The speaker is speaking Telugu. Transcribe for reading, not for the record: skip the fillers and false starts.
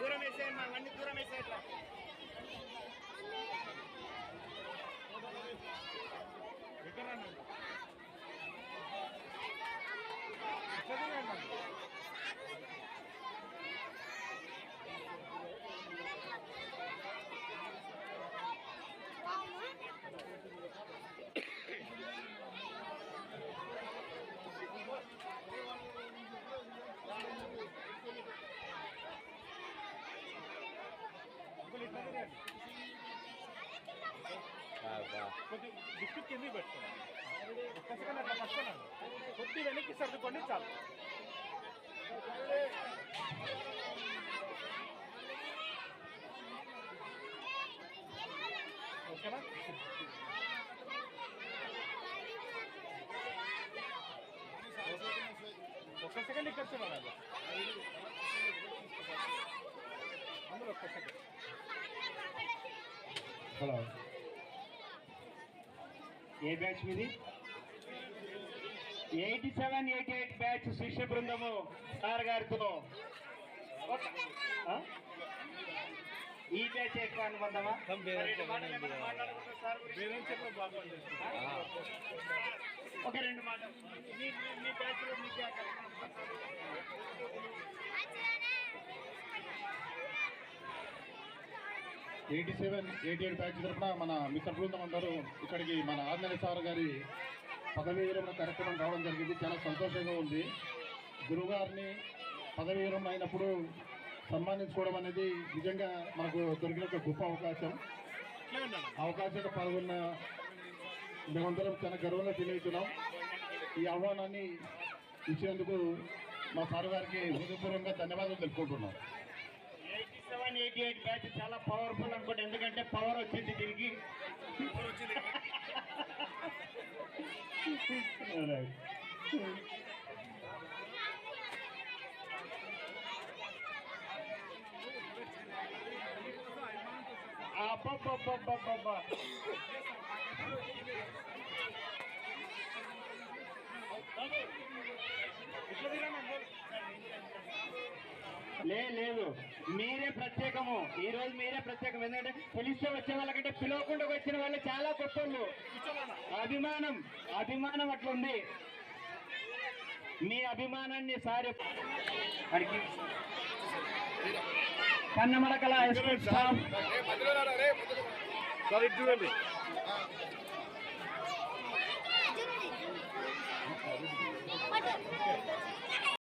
దూరం వేసేయండి, అవన్నీ దూరం వేసే ఇట్లా. కొద్ది బిస్కెట్ కింద పెట్టుకోండి, ఒక్కసారి అట్లా పట్టుకోండి, కొద్ది వెనక్కి సర్దుకోండి చాలు. ఓకేనా? ఒక్క సెకండ్ ఇక్కడ చూడాలి, అందులో ఒక్క సెకండ్. హలో, ఏ బ్యాచ్ మీది? 87, 88 బ్యాచ్ శిష్య బృందము సార్ గారితో ఈ బ్యాచ్ ఎక్కువ అనుబంధమా? ఒక రెండు మాటలు మీ బ్యాచ్లో మీకు 87, 88 బ్యాచ్ తరఫున మన మిత్ర బృందం అందరూ ఇక్కడికి మన ఆర్నెల సార్ గారి పదవీ విరమణ కార్యక్రమం రావడం జరిగింది. చాలా సంతోషంగా ఉంది. గురువుగారిని పదవీ విరమణ అయినప్పుడు సన్మానించుకోవడం అనేది నిజంగా మనకు దొరికిన ఒక గొప్ప అవకాశం. అవకాశంలో పాల్గొన్న మేమందరం చాలా గర్వంగా ఫీల్ అవుతున్నాం. ఈ ఆహ్వానాన్ని ఇచ్చినందుకు మా సార్ గారికి హృదయపూర్వకంగా ధన్యవాదాలు తెలుపుకుంటున్నాం. 87, 88 బ్యాచ్ చాలా పవర్ఫుల్ అనుకోండి, ఎందుకంటే పవర్ వచ్చింది తిరిగి. అబ్బబ్బబ్బబ్బబ్బా, లేదు మీరే ప్రత్యేకము, ఈ రోజు మీరే ప్రత్యేకం. ఎందుకంటే పిలిస్తే వచ్చే వాళ్ళకంటే పిలవకుండా వచ్చిన వాళ్ళు చాలా గొప్పలు. అభిమానం అట్లుంది. మీ అభిమానాన్ని సారి కన్నమడకల చూడండి.